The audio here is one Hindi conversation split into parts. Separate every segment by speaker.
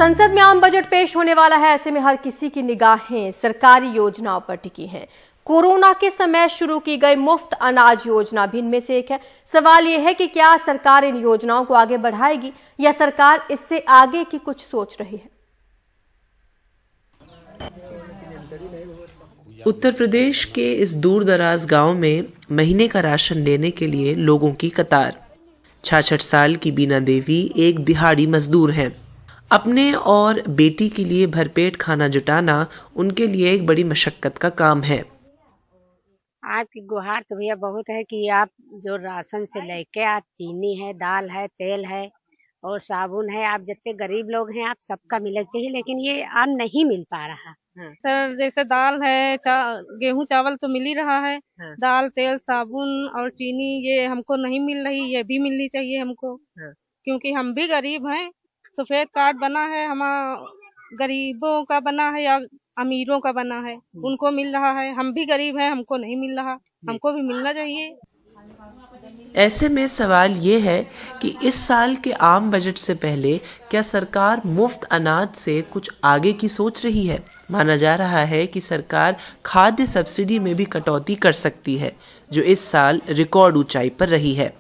Speaker 1: संसद में आम बजट पेश होने वाला है। ऐसे में हर किसी की निगाहें सरकारी योजनाओं पर टिकी हैं। कोरोना के समय शुरू की गई मुफ्त अनाज योजना भी इनमें से एक है। सवाल यह है कि क्या सरकार इन योजनाओं को आगे बढ़ाएगी या सरकार इससे आगे की कुछ सोच रही है।
Speaker 2: उत्तर प्रदेश के इस दूर दराज गांव में महीने का राशन लेने के लिए लोगों की कतार। 66 साल की बीना देवी एक दिहाड़ी मजदूर हैं। अपने और बेटी के लिए भरपेट खाना जुटाना उनके लिए एक बड़ी मशक्कत का काम है।
Speaker 3: आपकी गुहार तो भैया बहुत है कि आप जो राशन से लेके आप चीनी है, दाल है, तेल है और साबुन है, आप जितने गरीब लोग हैं आप सबका मिलना चाहिए, लेकिन ये आज नहीं मिल पा रहा।
Speaker 4: सर जैसे दाल है, गेहूं चावल तो मिल ही रहा है। दाल, तेल, साबुन और चीनी ये हमको नहीं मिल रही, ये भी मिलनी चाहिए हमको, क्योंकि हम भी गरीब हैं। सफेद कार्ड बना है, हमारा गरीबों का बना है या अमीरों का बना है, उनको मिल रहा है। हम भी गरीब हैं, हमको नहीं मिल रहा, हमको भी मिलना चाहिए।
Speaker 2: ऐसे में सवाल ये है कि इस साल के आम बजट से पहले क्या सरकार मुफ्त अनाज से कुछ आगे की सोच रही है। माना जा रहा है कि सरकार खाद्य सब्सिडी में भी कटौती कर सकती है, जो इस साल रिकॉर्ड ऊंचाई पर रही है।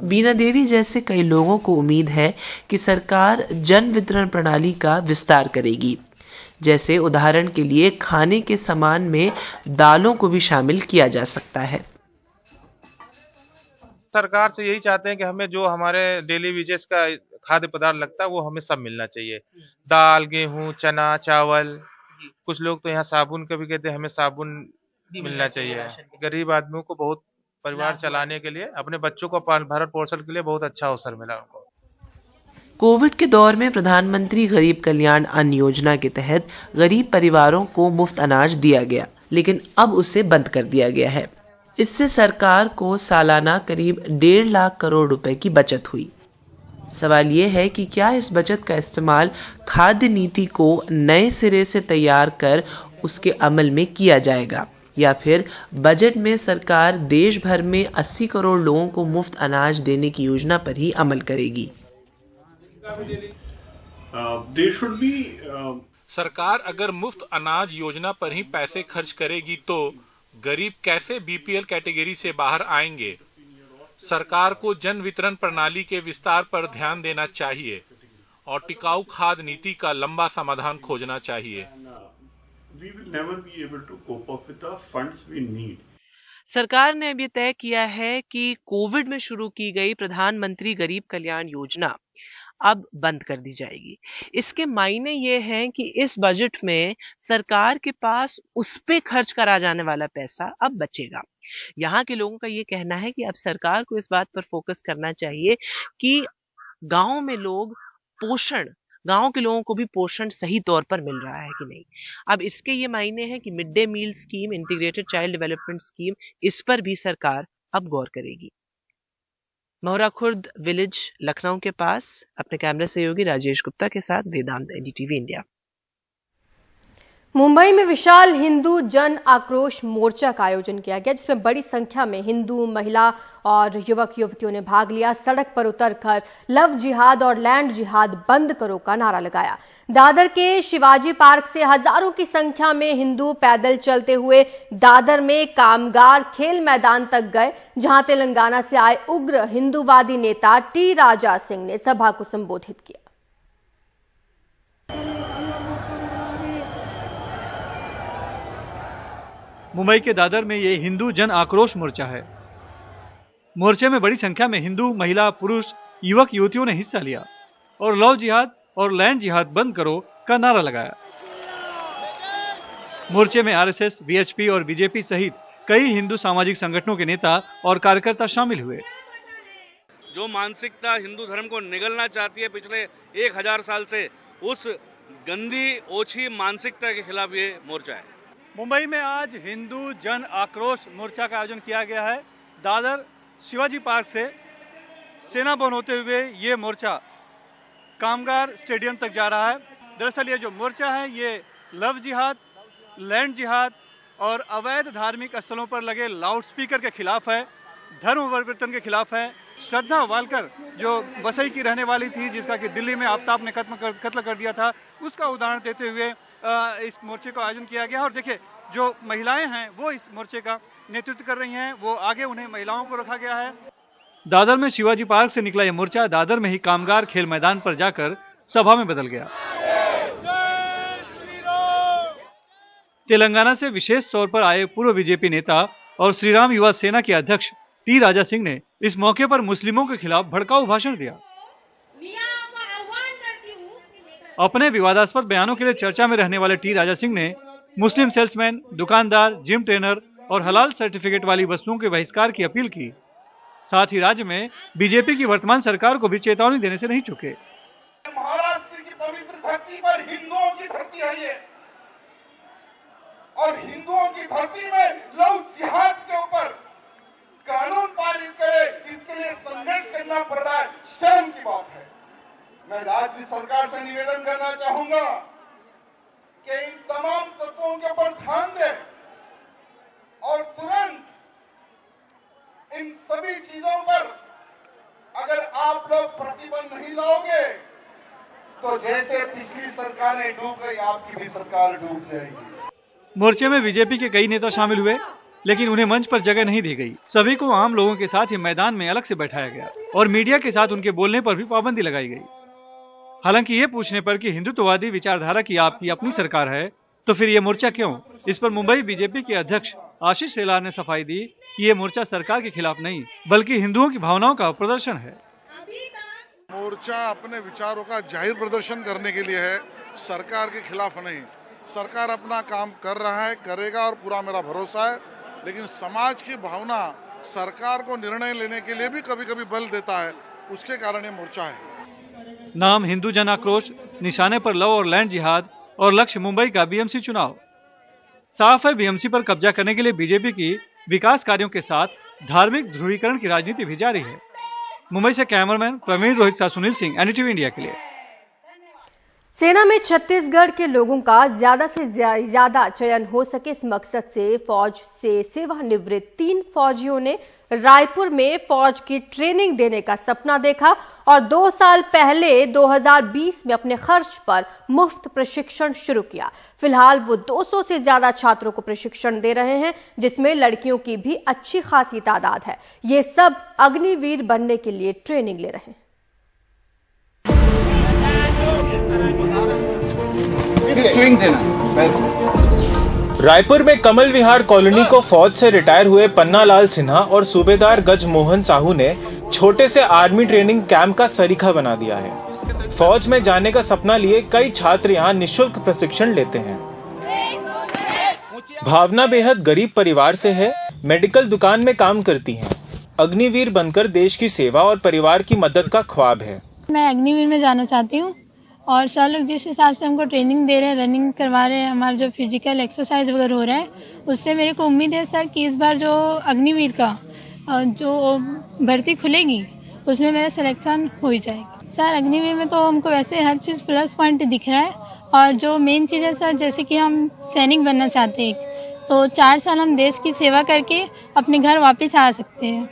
Speaker 2: बीना देवी जैसे कई लोगों को उम्मीद है कि सरकार जन वितरण प्रणाली का विस्तार करेगी। जैसे उदाहरण के लिए खाने के सामान में दालों को भी शामिल किया जा सकता है।
Speaker 5: सरकार से यही चाहते हैं कि हमें जो हमारे डेली यूजेस का खाद्य पदार्थ लगता है वो हमें सब मिलना चाहिए। दाल, गेहूं, चना, चावल। कुछ लोग तो यहाँ साबुन का भी कहते हैं, हमें साबुन मिलना चाहिए। गरीब आदमियों को बहुत परिवार चलाने के लिए, अपने बच्चों को भरण पोषण के लिए बहुत अच्छा अवसर मिला उनको।
Speaker 2: कोविड के दौर में प्रधानमंत्री गरीब कल्याण अन्न योजना के तहत गरीब परिवारों को मुफ्त अनाज दिया गया, लेकिन अब उसे बंद कर दिया गया है। इससे सरकार को सालाना करीब 1.5 लाख करोड़ रुपए की बचत हुई। सवाल ये है कि क्या इस बचत का इस्तेमाल खाद्य नीति को नए सिरे से तैयार कर उसके अमल में किया जाएगा, या फिर बजट में सरकार देश भर में 80 करोड़ लोगों को मुफ्त अनाज देने की योजना पर ही अमल करेगी।
Speaker 6: सरकार अगर मुफ्त अनाज योजना पर ही पैसे खर्च करेगी तो गरीब कैसे बीपीएल कैटेगरी से बाहर आएंगे। सरकार को जन वितरण प्रणाली के विस्तार पर ध्यान देना चाहिए और टिकाऊ खाद्य नीति का लंबा समाधान खोजना चाहिए।
Speaker 7: We will never be able to cope up with the funds we need.
Speaker 2: सरकार ने अब ये तय किया है कि कोविड में शुरू की गई प्रधानमंत्री गरीब कल्याण योजना अब बंद कर दी जाएगी। इसके मायने ये हैं कि इस बजट में सरकार के पास उस पे खर्च करा जाने वाला पैसा अब बचेगा। यहाँ के लोगों का ये कहना है कि अब सरकार को इस बात पर फोकस करना चाहिए कि गांव में गांव के लोगों को भी पोषण सही तौर पर मिल रहा है कि नहीं। अब इसके ये मायने हैं कि mid day meal scheme, integrated child development scheme, इस पर भी सरकार अब गौर करेगी। मोहरा खुर्द विलेज, लखनऊ के पास अपने कैमरा सहयोगी राजेश गुप्ता के साथ वेदांत, एनडीटीवी इंडिया।
Speaker 1: मुंबई में विशाल हिंदू जन आक्रोश मोर्चा का आयोजन किया गया, जिसमें बड़ी संख्या में हिंदू, महिला और युवक युवतियों ने भाग लिया। सड़क पर उतरकर लव जिहाद और लैंड जिहाद बंद करो का नारा लगाया। दादर के शिवाजी पार्क से हजारों की संख्या में हिंदू पैदल चलते हुए दादर में कामगार खेल मैदान तक गए, जहां तेलंगाना से आए उग्र हिंदूवादी नेता टी राजा सिंह ने सभा को संबोधित किया।
Speaker 8: मुंबई के दादर में ये हिंदू जन आक्रोश मोर्चा है। मोर्चे में बड़ी संख्या में हिंदू, महिला, पुरुष, युवक युवतियों ने हिस्सा लिया और लव जिहाद और लैंड जिहाद बंद करो का नारा लगाया। मोर्चे में आरएसएस, वीएचपी और बीजेपी सहित कई हिंदू सामाजिक संगठनों के नेता और कार्यकर्ता शामिल हुए।
Speaker 9: जो मानसिकता हिंदू धर्म को निगलना चाहती है पिछले 1000 साल से, उस गंदी ओछी मानसिकता के खिलाफ ये मोर्चा है।
Speaker 8: मुंबई में आज हिंदू जन आक्रोश मोर्चा का आयोजन किया गया है। दादर शिवाजी पार्क से सेना बन होते हुए ये मोर्चा कामगार स्टेडियम तक जा रहा है। दरअसल ये जो मोर्चा है ये लव जिहाद, लैंड जिहाद और अवैध धार्मिक स्थलों पर लगे लाउडस्पीकर के खिलाफ है, धर्म परिवर्तन के खिलाफ है, श्रद्धा वालकर जो वसई की रहने वाली थी, जिसका कि दिल्ली में आफ्ताब ने कत्ल कर दिया था, उसका उदाहरण देते हुए इस मोर्चे का आयोजन किया गया। और देखिए जो महिलाएं हैं वो इस मोर्चे का नेतृत्व कर रही हैं, वो आगे उन्हें महिलाओं को रखा गया है। दादर में शिवाजी पार्क से निकला यह मोर्चा दादर में ही कामगार खेल मैदान पर जाकर सभा में बदल गया। तेलंगाना से विशेष तौर पर आए पूर्व बीजेपी नेता और श्रीराम युवा सेना के अध्यक्ष टी राजा सिंह ने इस मौके पर मुस्लिमों के खिलाफ भड़काऊ भाषण दिया। अपने विवादास्पद बयानों के लिए चर्चा में रहने वाले टी राजा सिंह ने मुस्लिम सेल्समैन, दुकानदार, जिम ट्रेनर और हलाल सर्टिफिकेट वाली वस्तुओं के बहिष्कार की अपील की। साथ ही राज्य में बीजेपी की वर्तमान सरकार को भी चेतावनी देने से नहीं चुके।
Speaker 10: महाराष्ट्र की पवित्र धरती पर हिंदुओं की धरती है ये, और हिंदुओं की धरती में लव जिहाद के ऊपर कानून पारित करे, इसके लिए संघर्ष करना पड़ रहा है। शर्म की बात है। मैं राज्य सरकार से निवेदन करना चाहूंगा कि इन तमाम तत्वों के ऊपर ध्यान दें और तुरंत इन सभी चीजों पर अगर आप लोग प्रतिबंध नहीं लाओगे तो जैसे पिछली सरकारें डूब गई, आपकी भी सरकार डूब जाएगी।
Speaker 8: मोर्चे में बीजेपी के कई नेता शामिल हुए, लेकिन उन्हें मंच पर जगह नहीं दी गई। सभी को आम लोगों के साथ ही मैदान में अलग से बैठाया गया और मीडिया के साथ उनके बोलने पर भी पाबंदी लगाई गई। हालांकि ये पूछने पर कि हिंदुत्ववादी विचारधारा की आपकी अपनी सरकार है तो फिर ये मोर्चा क्यों, इस पर मुंबई बीजेपी के अध्यक्ष आशीष शेलार ने सफाई दी कि ये मोर्चा सरकार के खिलाफ नहीं बल्कि हिंदुओं की भावनाओं का प्रदर्शन है।
Speaker 11: मोर्चा अपने विचारों का जाहिर प्रदर्शन करने के लिए है, सरकार के खिलाफ नहीं। सरकार अपना काम कर रहा है, करेगा और पूरा मेरा भरोसा है, लेकिन समाज की भावना सरकार को निर्णय लेने के लिए भी कभी कभी बल देता है, उसके कारण ये मोर्चा है।
Speaker 8: नाम हिंदू जन आक्रोश, निशाने पर लव और लैंड जिहाद और लक्ष्य मुंबई का बीएमसी चुनाव। साफ है बीएमसी पर कब्जा करने के लिए बीजेपी की विकास कार्यों के साथ धार्मिक ध्रुवीकरण की राजनीति भी जारी है। मुंबई से कैमरामैन प्रवीण रोहित साथ सुनील सिंह, एनडीटीवी इंडिया के लिए।
Speaker 1: सेना में छत्तीसगढ़ के लोगों का ज्यादा से ज्यादा चयन हो सके, इस मकसद से फौज से सेवानिवृत्त 3 फौजियों ने रायपुर में फौज की ट्रेनिंग देने का सपना देखा और 2 साल पहले 2020 में अपने खर्च पर मुफ्त प्रशिक्षण शुरू किया। फिलहाल वो 200 से ज्यादा छात्रों को प्रशिक्षण दे रहे हैं, जिसमें लड़कियों की भी अच्छी खासी तादाद है। ये सब अग्निवीर बनने के लिए ट्रेनिंग ले रहे हैं।
Speaker 12: स्विंग देना।
Speaker 13: रायपुर में कमल विहार कॉलोनी को फौज से रिटायर हुए पन्ना लाल सिन्हा और सूबेदार गज मोहन साहू ने छोटे से आर्मी ट्रेनिंग कैंप का सरीखा बना दिया है। फौज में जाने का सपना लिए कई छात्र यहाँ निःशुल्क प्रशिक्षण लेते हैं। भावना बेहद गरीब परिवार से है, मेडिकल दुकान में काम करती हैं। अग्निवीर बनकर देश की सेवा और परिवार की मदद का ख्वाब है।
Speaker 14: मैं अग्निवीर में जाना चाहती हूँ और सर लोग जिस हिसाब से हमको ट्रेनिंग दे रहे हैं, रनिंग करवा रहे हैं, हमारा जो फिजिकल एक्सरसाइज वगैरह हो रहा है, उससे मेरे को उम्मीद है सर कि इस बार जो अग्निवीर का जो भर्ती खुलेगी उसमें मेरा सिलेक्शन हो ही जाएगा। सर अग्निवीर में तो हमको वैसे हर चीज़ प्लस पॉइंट दिख रहा है और जो मेन चीज़ है सर, जैसे कि हम सैनिक बनना चाहते हैं तो 4 साल हम देश की सेवा करके अपने घर वापस आ सकते हैं।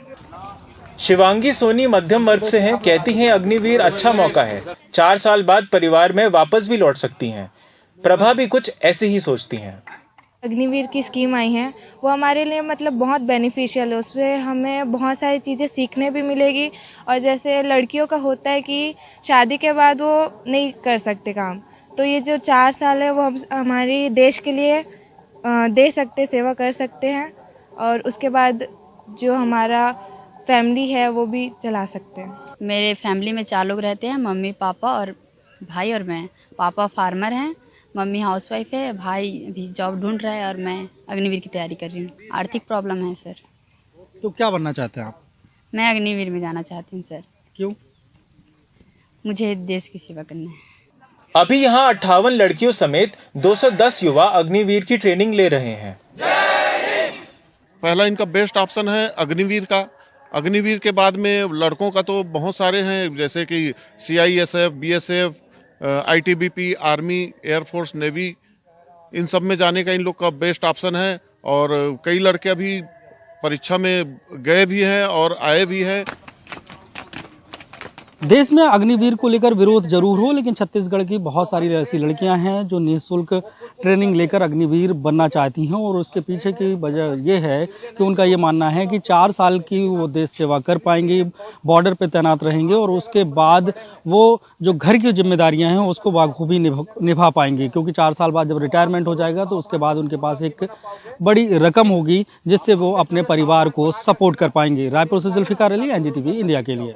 Speaker 13: शिवांगी सोनी मध्यम वर्ग से हैं, कहती हैं अग्निवीर अच्छा मौका है, 4 साल बाद परिवार में वापस भी लौट सकती हैं। प्रभा भी कुछ ऐसे ही सोचती हैं।
Speaker 15: अग्निवीर की स्कीम आई है वो हमारे लिए मतलब बहुत बेनिफिशियल है, उससे हमें बहुत सारी चीज़ें सीखने भी मिलेगी। और जैसे लड़कियों का होता है कि शादी के बाद वो नहीं कर सकते काम, तो ये जो 4 साल है वो हम हमारी देश के लिए दे सकते, सेवा कर सकते हैं और उसके बाद जो हमारा फैमिली है वो भी चला सकते हैं।
Speaker 16: मेरे फैमिली में 4 लोग रहते हैं, मम्मी पापा और भाई और मैं। पापा फार्मर हैं, मम्मी हाउसवाइफ है, भाई भी जॉब ढूंढ रहा है और मैं अग्निवीर की तैयारी कर रही हूँ। आर्थिक प्रॉब्लम है सर।
Speaker 12: तो क्या बनना चाहते हैं आप?
Speaker 16: मैं अग्निवीर में जाना चाहती हूँ सर।
Speaker 12: क्यों?
Speaker 16: मुझे देश की सेवा करना है।
Speaker 13: अभी यहाँ 58 लड़कियों समेत 210 युवा अग्निवीर की ट्रेनिंग ले रहे हैं।
Speaker 11: पहला इनका बेस्ट ऑप्शन है अग्निवीर का। अग्निवीर के बाद में लड़कों का तो बहुत सारे हैं, जैसे कि CISF, BSF, ITBP, army, air force, navy, इन सब में जाने का इन लोग का बेस्ट ऑप्शन है। और कई लड़के अभी परीक्षा में गए भी हैं और आए भी हैं।
Speaker 12: देश में अग्निवीर को लेकर विरोध जरूर हो, लेकिन छत्तीसगढ़ की बहुत सारी ऐसी लड़कियां हैं जो निःशुल्क ट्रेनिंग लेकर अग्निवीर बनना चाहती हैं। और उसके पीछे की वजह ये है कि उनका ये मानना है कि 4 साल की वो देश सेवा कर पाएंगी, बॉर्डर पे तैनात रहेंगे और उसके बाद वो जो घर की जिम्मेदारियां हैं उसको बाखूबी निभा पाएंगी, क्योंकि 4 साल बाद जब रिटायरमेंट हो जाएगा तो उसके बाद उनके पास एक बड़ी रकम होगी जिससे वो अपने परिवार को सपोर्ट कर पाएंगे। रायपुर से जुल्फिकार अली, एनडीटीवी इंडिया के लिए।